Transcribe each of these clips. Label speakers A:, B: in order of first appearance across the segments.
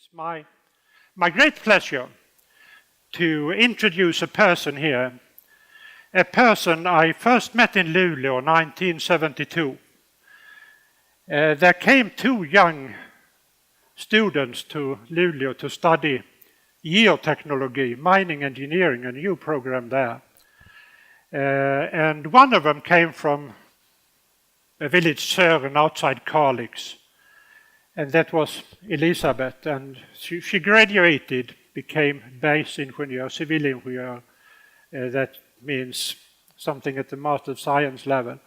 A: It's my great pleasure to introduce a person here, a person I first met in Luleå in 1972. There came two young students to Luleå to study geotechnology, mining engineering, a new program there. And one of them came from a village Sören outside Kalix, and that was Elisabeth, and she graduated, became base engineer, civil engineer, that means something at the Master of Science level.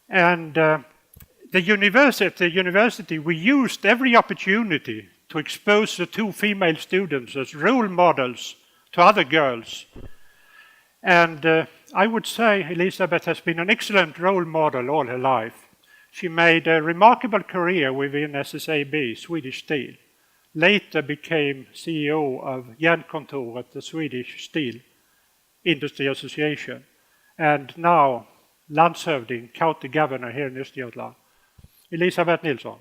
A: And the university, we used every opportunity to expose the two female students as role models to other girls. And I would say Elisabeth has been an excellent role model all her life. She made a remarkable career within SSAB, Swedish Steel. Later became CEO of Jernkontoret, the Swedish Steel Industry Association. And now landshövding, county governor here in Östergötland. Elisabeth Nilsson.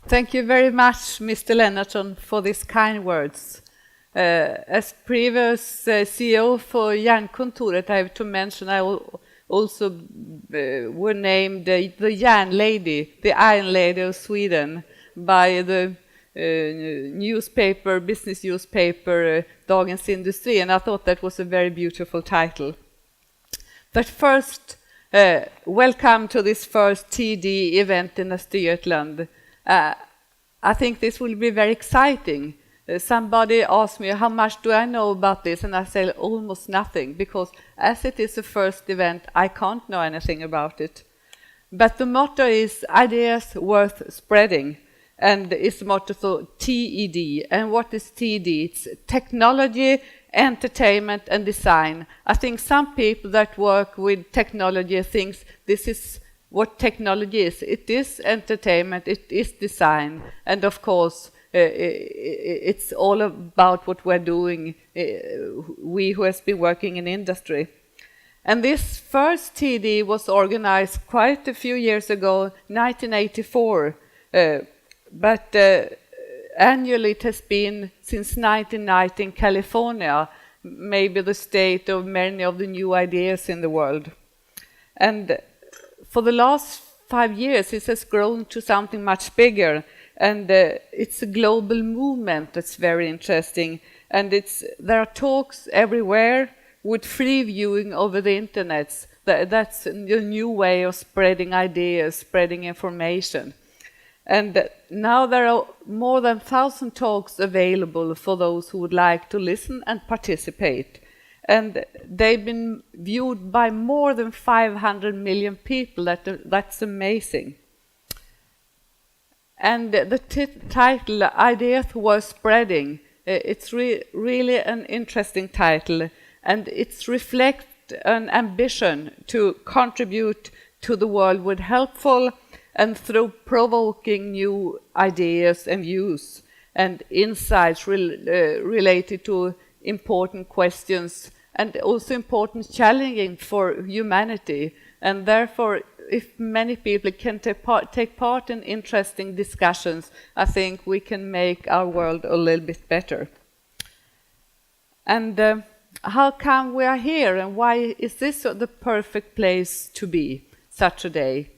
B: Thank you very much, Mr. Lennartsson, for these kind words. As previous CEO for Jernkontoret, I have to mention I also were named the Järn Lady, the Iron Lady of Sweden, by the business newspaper Dagens Industri, and I thought that was a very beautiful title. But first, welcome to this first TED event in Östergötland. I think this will be very exciting. Somebody asked me, how much do I know about this? And I said almost nothing, because as it is the first event, I can't know anything about it. But the motto is ideas worth spreading, and it's the motto for TED. And what is TED? It's technology, entertainment, and design. I think some people that work with technology think this is what technology is. It is entertainment, it is design, and of course, it's all about what we're doing, we who has been working in industry. And this first TED was organized quite a few years ago, 1984, but annually it has been since 1990 in California, maybe the state of many of the new ideas in the world. And for the last 5 years, it has grown to something much bigger. And it's a global movement that's very interesting. And there are talks everywhere with free viewing over the internet. That's a new way of spreading ideas, spreading information. And now there are more than 1,000 talks available for those who would like to listen and participate. And they've been viewed by more than 500 million people. That's amazing. And the title, Ideas Worth Spreading, it's really an interesting title, and it reflects an ambition to contribute to the world with helpful and through provoking new ideas and views and insights related to important questions and also important challenging for humanity. And therefore, if many people can take part in interesting discussions, I think we can make our world a little bit better. And how come we are here, and why is this the perfect place to be such a day?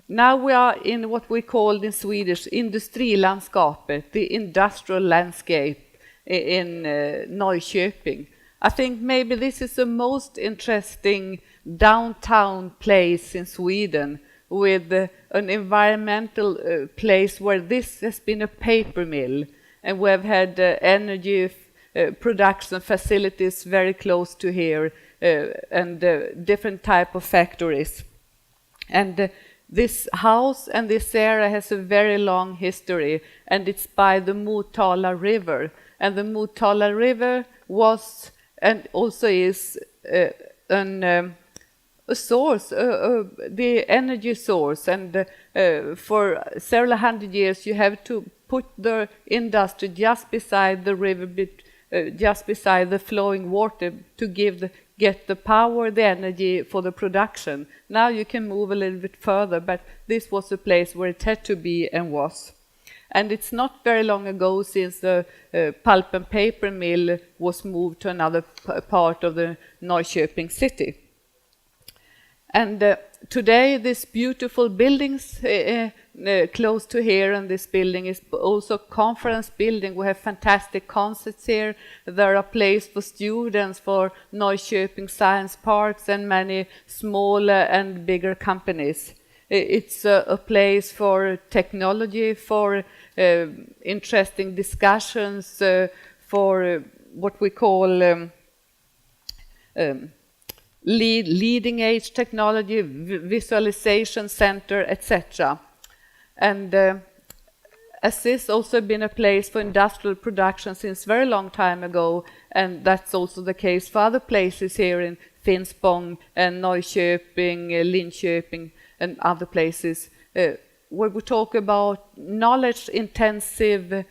B: Now we are in what we call in Swedish industrilandskapet, the industrial landscape in Norrköping. I think maybe this is the most interesting downtown place in Sweden, with an environmental place where this has been a paper mill, and we have had energy production facilities very close to here, and different type of factories. And this house and this area has a very long history, and it's by the Motala River. And the Motala River was and also is a source, the energy source. And for several hundred years you have to put the industry just beside the river, just beside the flowing water, to give the get the power, the energy for the production. Now you can move a little bit further, but this was a place where it had to be and was. And it's not very long ago since the pulp and paper mill was moved to another part of the Norrköping city. And today, this beautiful buildings close to here, and this building is also a conference building. We have fantastic concerts here. There are places for students, for Norrköping Science Parks, and many smaller and bigger companies. It's a place for technology, for interesting discussions, for what we call leading age technology, visualization center, etc. And as this also been a place for industrial production since very long time ago, and that's also the case for other places here in Finspång and Norrköping, Linköping, and other places, where we talk about knowledge-intensive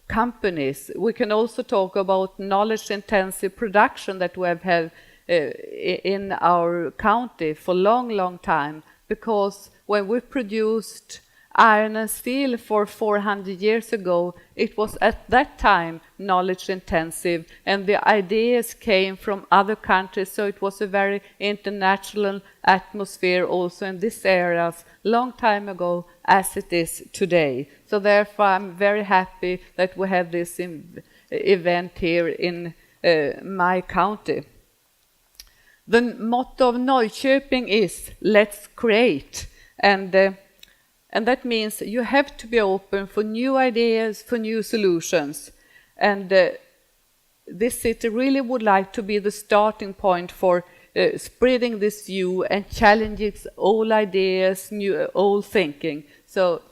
B: companies. We can also talk about knowledge-intensive production that we have had in our county for long time, because when we produced iron and steel for 400 years ago, it was at that time knowledge intensive, and the ideas came from other countries, so it was a very international atmosphere also in these areas long time ago as it is today. So therefore I'm very happy that we have this event here in my county. The motto of Norrköping is "Let's create," and that means you have to be open for new ideas, for new solutions. And this city really would like to be the starting point for spreading this view and challenging old ideas, old thinking. So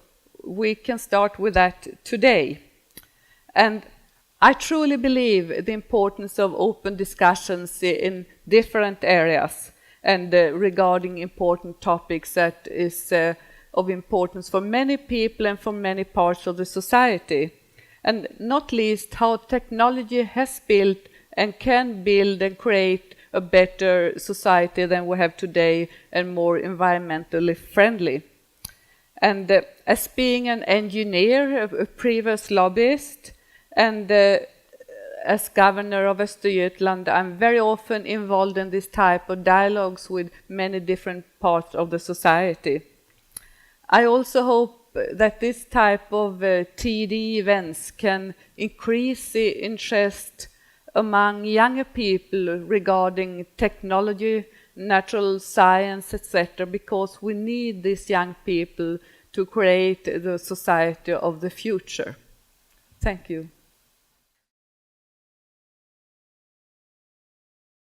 B: we can start with that today. And I truly believe the importance of open discussions in different areas and regarding important topics that is of importance for many people and for many parts of the society. And not least how technology has built and can build and create a better society than we have today and more environmentally friendly. And as being an engineer, a previous lobbyist, and as governor of Östergötland, I'm very often involved in this type of dialogues with many different parts of the society. I also hope that this type of TED events can increase the interest among younger people regarding technology, natural science, etc., because we need these young people to create the society of the future. Thank you.